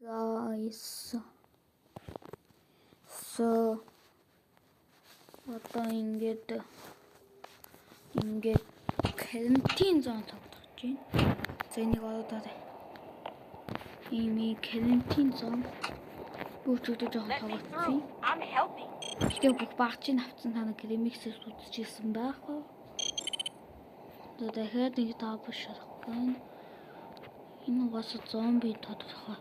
Guys, so одоо ингээд карантин зон тогтож байна. За энийг одоо ийм карантин зон бүрчүүдээ жоохон тогтсон. Тэгээ бүх багчийн авцсан танаа кремиксээс үзчихсэн байх уу? Одоо дахиад нэг таабаш шарахгүй. Энэ угаасаа зомби тодорхой.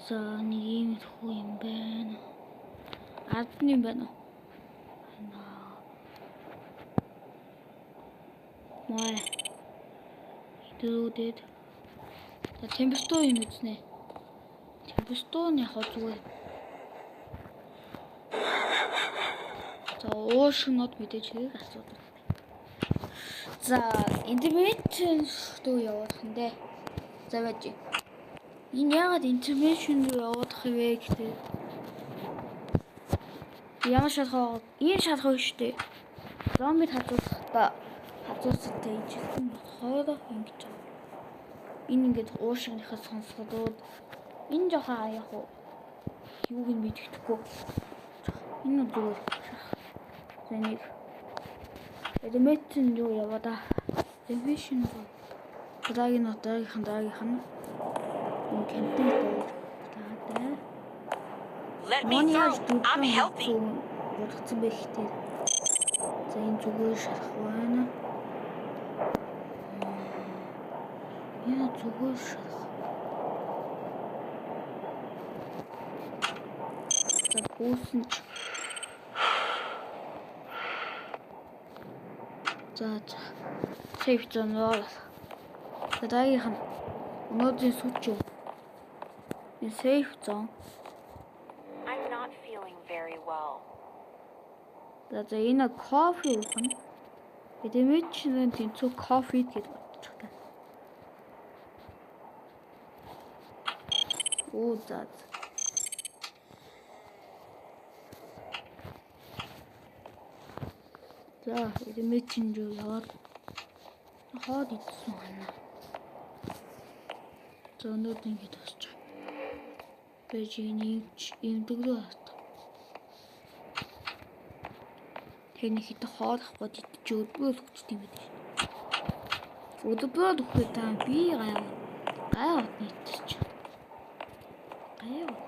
За нэг юм хүү юм байна. Адны юм байна. Май. Идүүдэд. За температур юм үзнэ. Температур нь яг зүгээр. За уушнууд мэдээж хэрэг асуудал. За интернет руу явах юм дээ. За байж. Энэ яагаад интернет руу явах вэ гэдэг. Ямар шалхаа ийм шалхаа шүү дээ. Зомбид хазуустай ижсэн болохоор ингэж байна. Энэ ингээд уушгийнхаа сонсголууд энэ жоохон яг юуг нь мэддэхгүй. Энэ зүгээр. За нэг элементэн юу яваа. Division руу. Дараагийнх нь Let me through. I'm helping. Бодгцсан байх хэрэгтэй. За энэ зүгээр шарах байна. Яа зүгээр шарах. За буусан. За сейф зон руу. За дараагийнх нь өнөөдрийн сүч юу? Энэ сейф зон. I'm not feeling very well. За энэ кофе уух. Эдэмэд чинь тэнцүү кофе гэж бодчих та. Оо за. За эдэмэд чинь юу яваад хаад идсэн байна. За өнөөдөр ингэж тасч. Бэжиний имдэглөө хат. Тэний хит хоолох бод идэж өдбөл өгчт юм байдаг. Өдбөл өгөх таа би гайваад нийтч. Гайваад.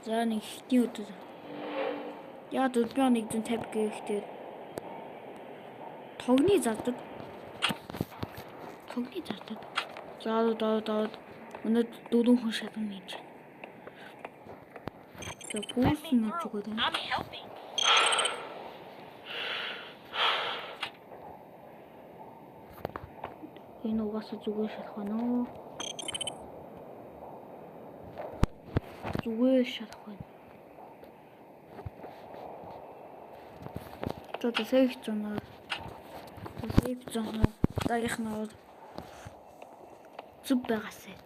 За нэг хитний өдөр. Яа өдбөө 150 гэхтэй тогны зардад. За өнөөдөр 4 хүн шатан нээж. За пүүсэн нь зүгээр юм. I'm helping. Энэ угаасаа зүгээр шатах байна уу? Зүгээр шатах байна. За сейф зоноор. Дагийнх нь зүг байгаасаа.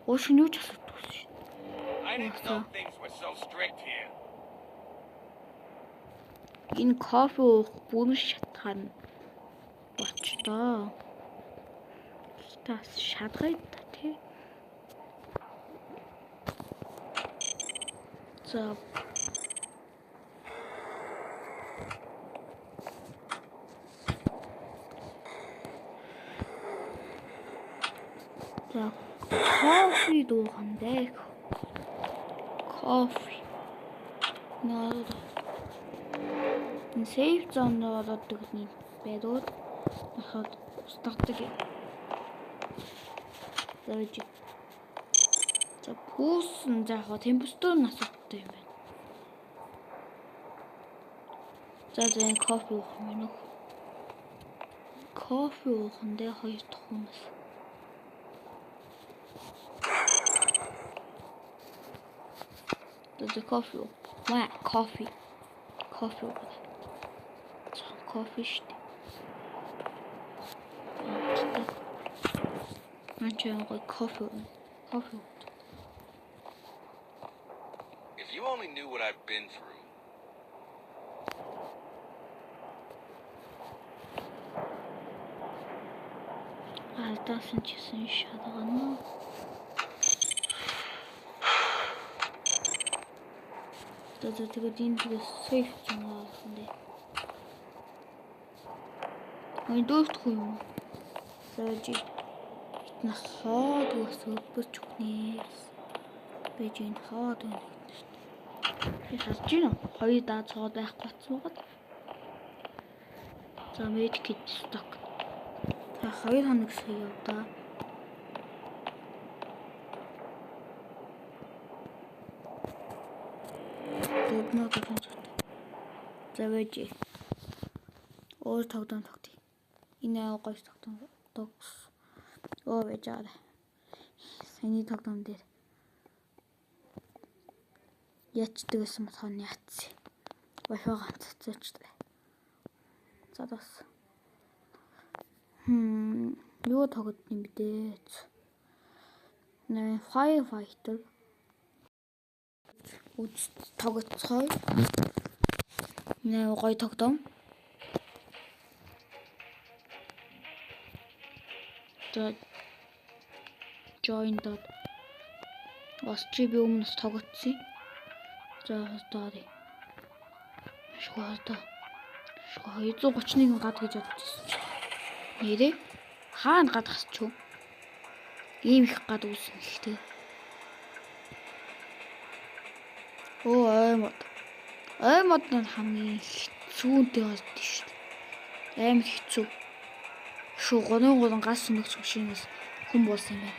Ууш нь юу ч асуудаггүй шин. I didn't know things were so strict here. Энэ кофе уух бүр шатхан болчдоо. Тас шатгая та тий. За кофе дуухан дээ. Кофе. Наад. Энэ сейф зон ороод нэг байрууд ахад устгадаг. За пүүсэн заах температур нь асуудалтай юм байна. За энэ кофе уух юм уу? Кофе уухандээ 2 дахь хүмүүс. The coffee. What? Coffee. Coffee shit. Coffee. If you only knew what I've been through. гадаасан ч гэсэн шалгана. Тэгээд энэ тэгээс сейф зоноо авсан дээ. Дөрөвдөх юм. Зөөж насаад өсөж өгнээс. Бэж энэ хаад байна шүү дээ. Би харж байна. Хоёр даа цоод байх батсуугаад. За медкит сток. За 2 хоног сая явдаа. Дэдноо гэсэн зүйл. За вэж. Өөр тогтоом тогтъё. Энэ гоё тогтоом тогс. Оо вэж аа. Саний тогтоом дээр. Ячдаг гэсэн матхан яц. Wi-Fi ганццаач. За бас. Юу тогтд юм бэ дээ? Firefighter. Үз тогтцоо. Нэ гоё тогтоом. За join дот. Бас чи би өмнөөс тогтсон. За хостори. Шуурда. 231 гад гэж бодчихсон чи. Нэрээ хаана гад хасч юу? Ийм их гад үүснэ гэхдээ. Оо аймад. Аймад нь хамгийн хэцүүнтэй болд шүү дээ. Амар хэцүү. Шүү 3 газ сүнэгч машинаас хүн болсон юм байна.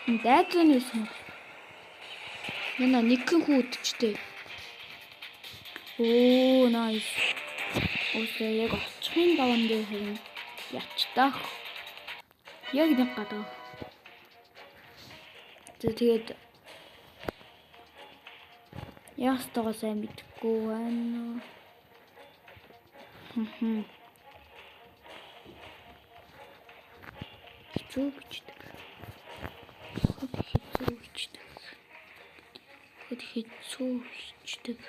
Энэ дайцны юм. Яна нэгэн хүн үдчтэй. Оо nice. Окей, яг очихын даван дээр хэрэг ячтаа. Яг нэг гадаа. Тэгээд ястайгаа сайн мэдгүй байна. Хэцүү бичдэг. Хэцүү бичдэг.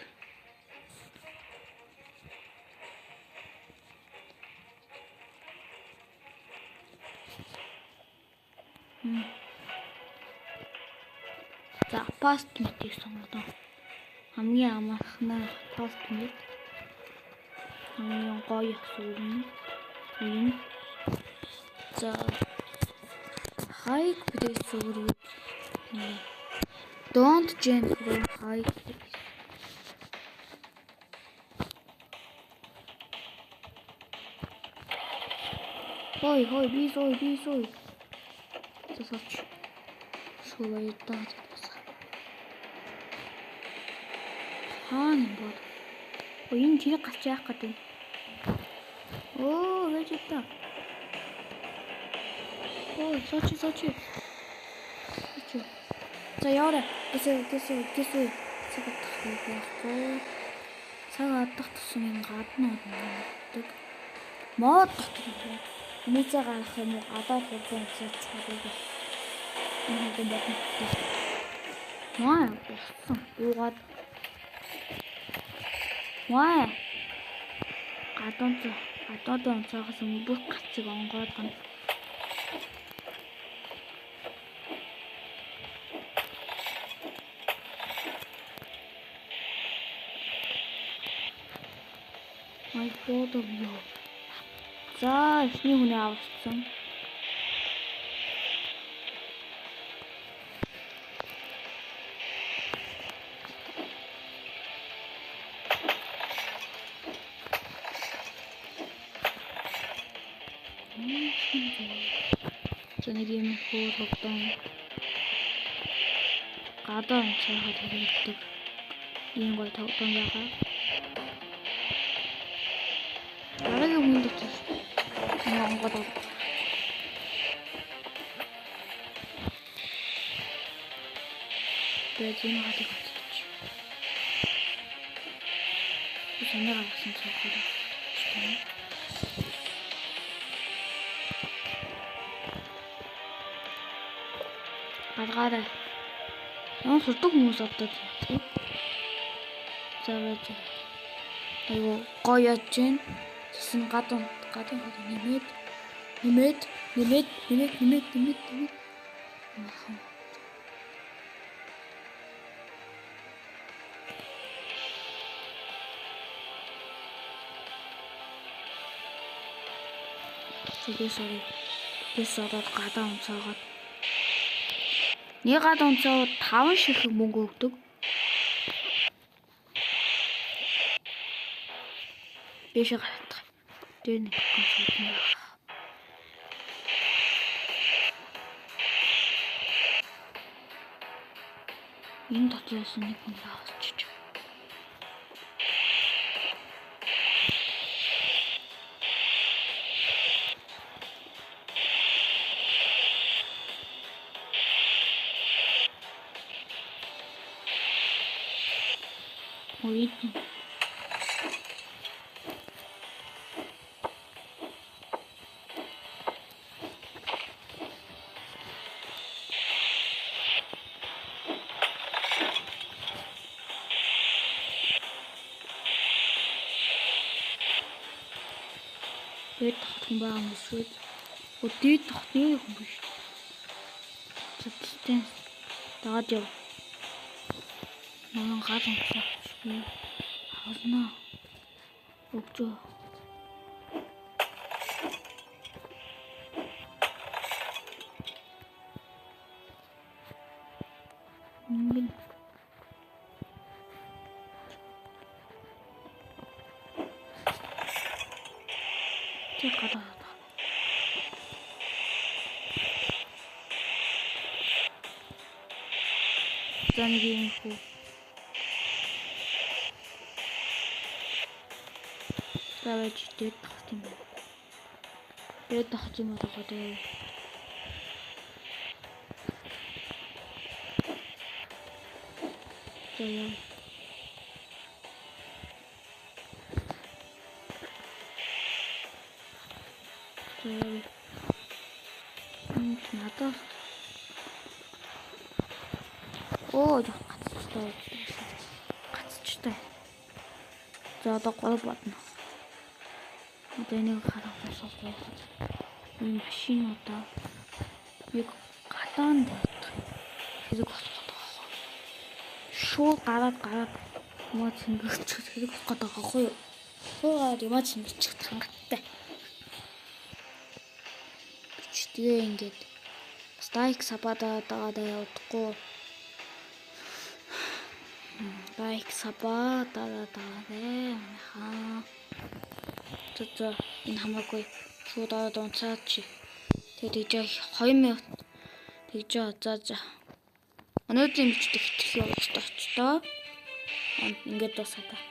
За, паст мэтийг сонгоно. Хамгийн амархнаа паст мэт. Хамгийн гоё асуулна. За, хайк брэс зүгээр. Don't jump from height. Хой, би сой. Засаач. Суулаа даа. Хаана бод. Энэ чи гарч яах гэдэг. Оо, вэж та. Оо, сочи. За яарэ. Гэсээ. Цаг адах тусмын гадна оддаг. Мод дотор. Нийцээ гарах юм уу? Адаа хурдан цаач чаддаг. Энэ юм байна. Маа, юугаад. Маа. Гадаад цаагаас бүх гацыг онгоод гана. My God of you. За, эхний хүнээ авсан. Нэг юм хөр хогдон. Гадаа цаахад хэрэглэдэг. Ийм гоё тогтоом байгаа. Дараагийн хүн дотор Монгол Бэжин хатаг очиж. Санаа гаргасан цаахад. Гаргаарай. Ямар хурдан хүмүүс одод. За байж. Айгу гоё яж гин. Тэсэн гадаа нэмээд Нэмээд. Тэгээс ороод гадаа унцаагаад. Нэг гадаа унцаад 5 ширхэг мөнгө өгдөг. Бишээ гараад. Тэр нэг консоль. Энэ дотроос нэг хүн авчиж. Ой. Дэд тохтон байгаа юм шүү. Дэд тохтны хүн биш. Цэцтэй. Дагаад яв. Нан гал унцаа. Хаална. Өгчөө. Ингэн. Тэг гадаа. Зангийн хүү. Тавж дэд тахт юм байна. Дэд тахт юм болоо дээ. Заяа. Надад. Оо, гацчтай. За одоо гол бодно. Одоо нэг харахаас гоо. Энэ машинуудаа яг гадаан дайрах. Хэрэг болох. Шууд гараад мод сэнгэрч хэрэг болох гэдэг аахгүй юу? Шууд мод сэнгэрч хангалттай. Тэгээ ингээд стайк сабада дагаад явдаггүй. Байк сабада дагаад хаа. За энэ хамаагүй шууд ороод унцаад чи. Тэгээд тэгж 2 минут тэгж за. Өнөөдрийн бичдэг хэвчээ явуулж тооч тоо. Ингээд дуусаа та.